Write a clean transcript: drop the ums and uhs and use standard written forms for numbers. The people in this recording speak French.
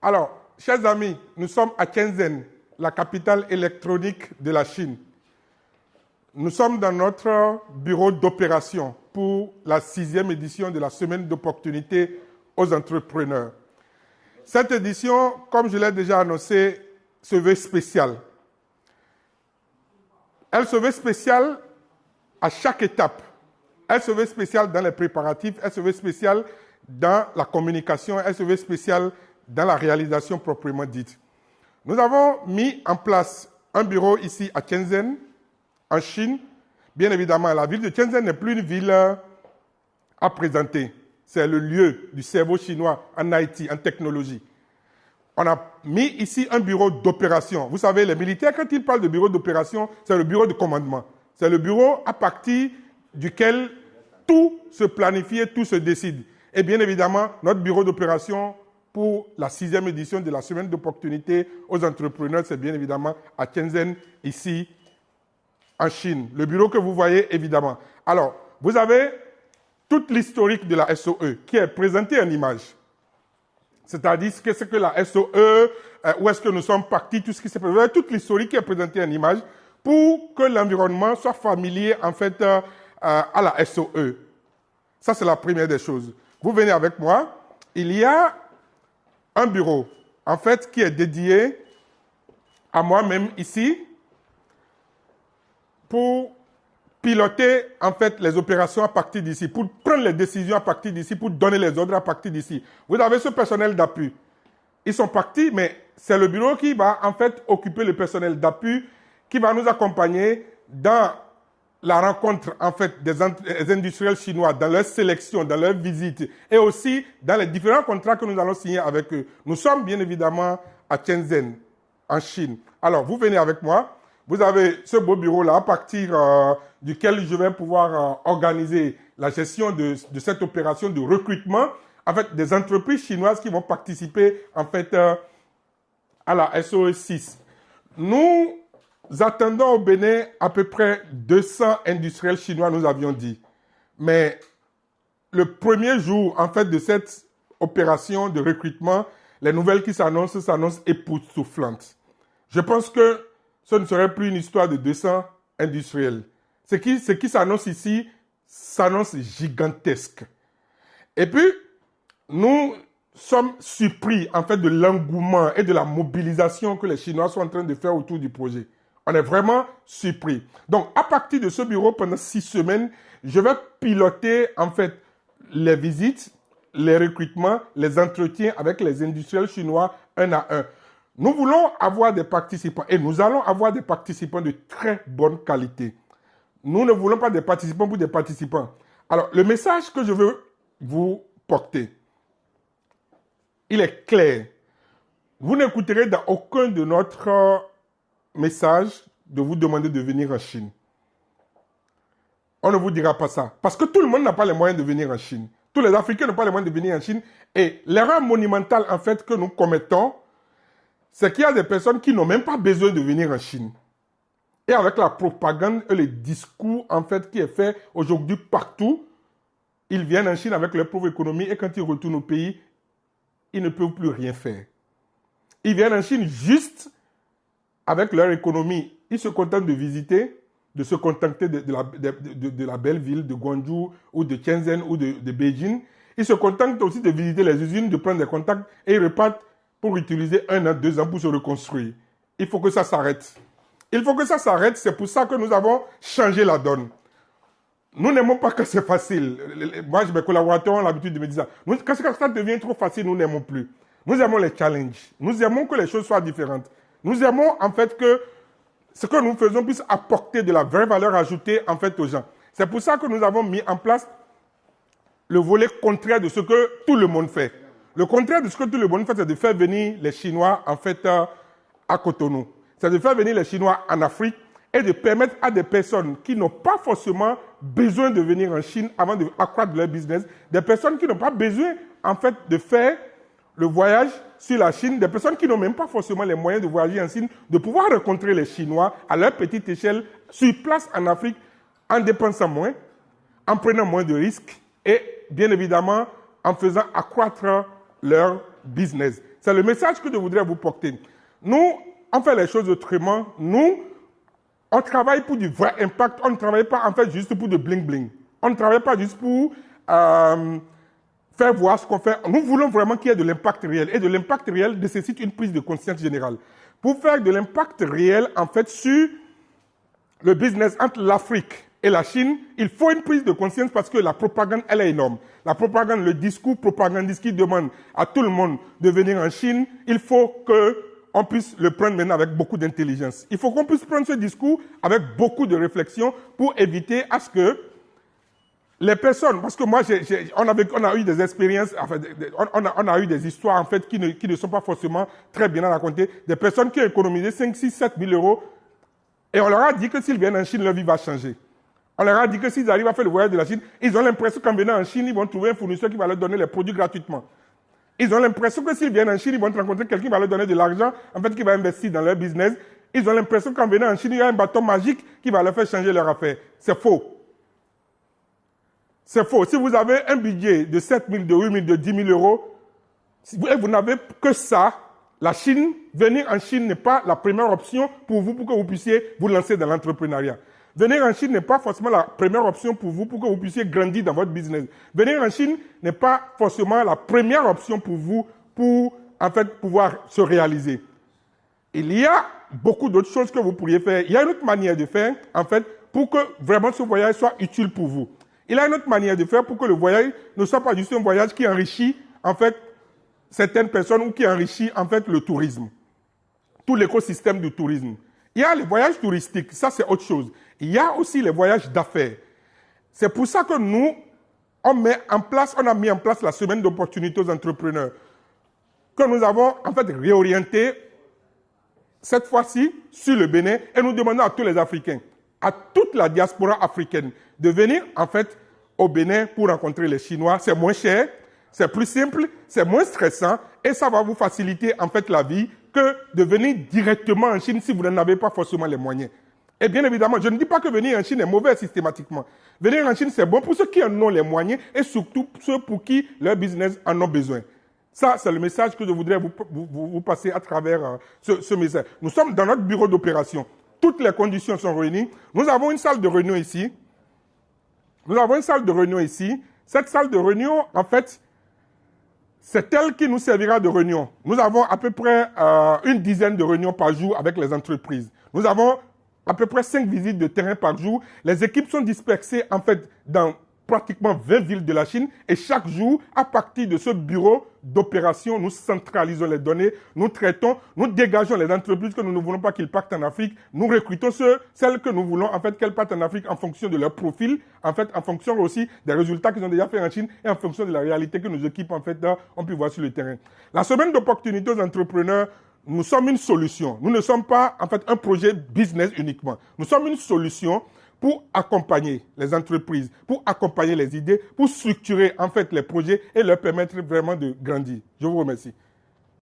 Alors, chers amis, nous sommes à Shenzhen, la capitale électronique de la Chine. Nous sommes dans notre bureau d'opération pour la 6e édition de la Semaine d'opportunité aux entrepreneurs. Cette édition, comme je l'ai déjà annoncé, se veut spéciale. Elle se veut spéciale à chaque étape. Elle se veut spéciale dans les préparatifs, elle se veut spéciale dans la communication, elle se veut spéciale dans la réalisation proprement dite. Nous avons mis en place un bureau ici à Shenzhen, en Chine. Bien évidemment, la ville de Shenzhen n'est plus une ville à présenter. C'est le lieu du cerveau chinois en IT, en technologie. On a mis ici un bureau d'opération. Vous savez, les militaires, quand ils parlent de bureau d'opération, c'est le bureau de commandement. C'est le bureau à partir duquel tout se planifie et tout se décide. Et bien évidemment, notre bureau d'opération pour la 6e édition de la Semaine d'opportunité aux entrepreneurs, c'est bien évidemment à Shenzhen, ici, en Chine. Le bureau que vous voyez, évidemment. Alors, vous avez toute l'historique de la SOE qui est présentée en image. C'est-à-dire ce que c'est que la SOE, où est-ce que nous sommes partis, tout ce qui s'est passé. Vous avez toute l'historique qui est présentée en image pour que l'environnement soit familier, en fait, à la SOE. Ça, c'est la première des choses. Vous venez avec moi. Il y a un bureau, en fait, qui est dédié à moi-même ici pour piloter, en fait, les opérations à partir d'ici, pour prendre les décisions à partir d'ici, pour donner les ordres à partir d'ici. Vous avez ce personnel d'appui. Ils sont partis, mais c'est le bureau qui va, en fait, occuper le personnel d'appui, qui va nous accompagner dans la rencontre, en fait, des industriels chinois, dans leur sélection, dans leur visite, et aussi dans les différents contrats que nous allons signer avec eux. Nous sommes bien évidemment à Shenzhen, en Chine. Alors, vous venez avec moi. Vous avez ce beau bureau-là, à partir duquel je vais pouvoir organiser la gestion de cette opération de recrutement, en fait, des entreprises chinoises qui vont participer, en fait, à la SOE 6. Nous attendons au Bénin à peu près 200 industriels chinois, nous avions dit. Mais le premier jour, en fait, de cette opération de recrutement, les nouvelles qui s'annoncent époustouflantes. Je pense que ce ne serait plus une histoire de 200 industriels. Ce qui s'annonce ici s'annonce gigantesque. Et puis, nous sommes surpris, en fait, de l'engouement et de la mobilisation que les Chinois sont en train de faire autour du projet. On est vraiment surpris. Donc, à partir de ce bureau, pendant 6 semaines, je vais piloter, en fait, les visites, les recrutements, les entretiens avec les industriels chinois un à un. Nous voulons avoir des participants et nous allons avoir des participants de très bonne qualité. Nous ne voulons pas des participants pour des participants. Alors, le message que je veux vous porter, il est clair. Vous n'écouterez dans aucun de notre message de vous demander de venir en Chine. On ne vous dira pas ça. Parce que tout le monde n'a pas les moyens de venir en Chine. Tous les Africains n'ont pas les moyens de venir en Chine. Et l'erreur monumentale, en fait, que nous commettons, c'est qu'il y a des personnes qui n'ont même pas besoin de venir en Chine. Et avec la propagande et le discours, en fait, qui est fait aujourd'hui partout, ils viennent en Chine avec leur pauvre économie et quand ils retournent au pays, ils ne peuvent plus rien faire. Ils viennent en Chine juste avec leur économie. Ils se contentent de visiter, de se contenter de la belle ville de Guangzhou ou de Shenzhen ou de Beijing. Ils se contentent aussi de visiter les usines, de prendre des contacts et ils repartent pour utiliser 1 an, 2 ans pour se reconstruire. Il faut que ça s'arrête. Il faut que ça s'arrête. C'est pour ça que nous avons changé la donne. Nous n'aimons pas que c'est facile. Moi, mes collaborateurs ont l'habitude de me dire ça. Quand ça devient trop facile, nous n'aimons plus. Nous aimons les challenges. Nous aimons que les choses soient différentes. Nous aimons, en fait, que ce que nous faisons puisse apporter de la vraie valeur ajoutée, en fait, aux gens. C'est pour ça que nous avons mis en place le volet contraire de ce que tout le monde fait. Le contraire de ce que tout le monde fait, c'est de faire venir les Chinois, en fait, à Cotonou. C'est de faire venir les Chinois en Afrique et de permettre à des personnes qui n'ont pas forcément besoin de venir en Chine avant d'accroître leur business, des personnes qui n'ont pas besoin, en fait, de faire le voyage sur la Chine, des personnes qui n'ont même pas forcément les moyens de voyager en Chine, de pouvoir rencontrer les Chinois à leur petite échelle, sur place en Afrique, en dépensant moins, en prenant moins de risques et, bien évidemment, en faisant accroître leur business. C'est le message que je voudrais vous porter. Nous, on fait les choses autrement. Nous, on travaille pour du vrai impact. On ne travaille pas en fait juste pour du bling-bling. On ne travaille pas juste pour faire voir ce qu'on fait. Nous voulons vraiment qu'il y ait de l'impact réel. Et de l'impact réel nécessite une prise de conscience générale. Pour faire de l'impact réel, en fait, sur le business entre l'Afrique et la Chine, il faut une prise de conscience parce que la propagande, elle est énorme. La propagande, le discours propagandiste qui demande à tout le monde de venir en Chine, il faut qu'on puisse le prendre maintenant avec beaucoup d'intelligence. Il faut qu'on puisse prendre ce discours avec beaucoup de réflexion pour éviter à ce que les personnes, parce que moi, on a eu des expériences, enfin, on a eu des histoires en fait qui ne sont pas forcément très bien à raconter, des personnes qui ont économisé 5, 6, 7 000 euros et on leur a dit que s'ils viennent en Chine, leur vie va changer. On leur a dit que s'ils arrivent à faire le voyage de la Chine, ils ont l'impression qu'en venant en Chine, ils vont trouver un fournisseur qui va leur donner les produits gratuitement. Ils ont l'impression que s'ils viennent en Chine, ils vont rencontrer quelqu'un qui va leur donner de l'argent, en fait, qui va investir dans leur business. Ils ont l'impression qu'en venant en Chine, il y a un bâton magique qui va leur faire changer leur affaire. C'est faux. C'est faux. Si vous avez un budget de 7 000, de 8 000, de 10 000 euros, et vous n'avez que ça, la Chine, venir en Chine n'est pas la première option pour vous, pour que vous puissiez vous lancer dans l'entrepreneuriat. Venir en Chine n'est pas forcément la première option pour vous, pour que vous puissiez grandir dans votre business. Venir en Chine n'est pas forcément la première option pour vous, pour, en fait, pouvoir se réaliser. Il y a beaucoup d'autres choses que vous pourriez faire. Il y a une autre manière de faire, en fait, pour que vraiment ce voyage soit utile pour vous. Il y a une autre manière de faire pour que le voyage ne soit pas juste un voyage qui enrichit, en fait, certaines personnes ou qui enrichit, en fait, le tourisme. Tout l'écosystème du tourisme. Il y a les voyages touristiques, ça c'est autre chose. Il y a aussi les voyages d'affaires. C'est pour ça que nous, on a mis en place la semaine d'opportunités aux entrepreneurs, que nous avons, en fait, réorienté, cette fois-ci, sur le Bénin, et nous demandons à tous les Africains, à toute la diaspora africaine, de venir, en fait, au Bénin pour rencontrer les Chinois. C'est moins cher, c'est plus simple, c'est moins stressant, et ça va vous faciliter, en fait, la vie, que de venir directement en Chine si vous n'en avez pas forcément les moyens. Et bien évidemment, je ne dis pas que venir en Chine est mauvais systématiquement. Venir en Chine, c'est bon pour ceux qui en ont les moyens et surtout ceux pour qui leur business en ont besoin. Ça, c'est le message que je voudrais vous passer à travers ce message. Nous sommes dans notre bureau d'opération. Toutes les conditions sont réunies. Nous avons une salle de réunion ici. Cette salle de réunion, en fait, c'est elle qui nous servira de réunion. Nous avons à peu près une dizaine de réunions par jour avec les entreprises. Nous avons à peu près 5 visites de terrain par jour. Les équipes sont dispersées en fait dans pratiquement 20 villes de la Chine et chaque jour, à partir de ce bureau d'opération, nous centralisons les données, nous traitons, nous dégageons les entreprises que nous ne voulons pas qu'ils partent en Afrique, nous recrutons celles que nous voulons en fait qu'elles partent en Afrique en fonction de leur profil, en fait en fonction aussi des résultats qu'ils ont déjà fait en Chine et en fonction de la réalité que nos équipes en fait ont pu voir sur le terrain. La semaine d'opportunités aux entrepreneurs, nous sommes une solution. Nous ne sommes pas en fait un projet business uniquement. Nous sommes une solution pour accompagner les entreprises, pour accompagner les idées, pour structurer en fait les projets et leur permettre vraiment de grandir. Je vous remercie.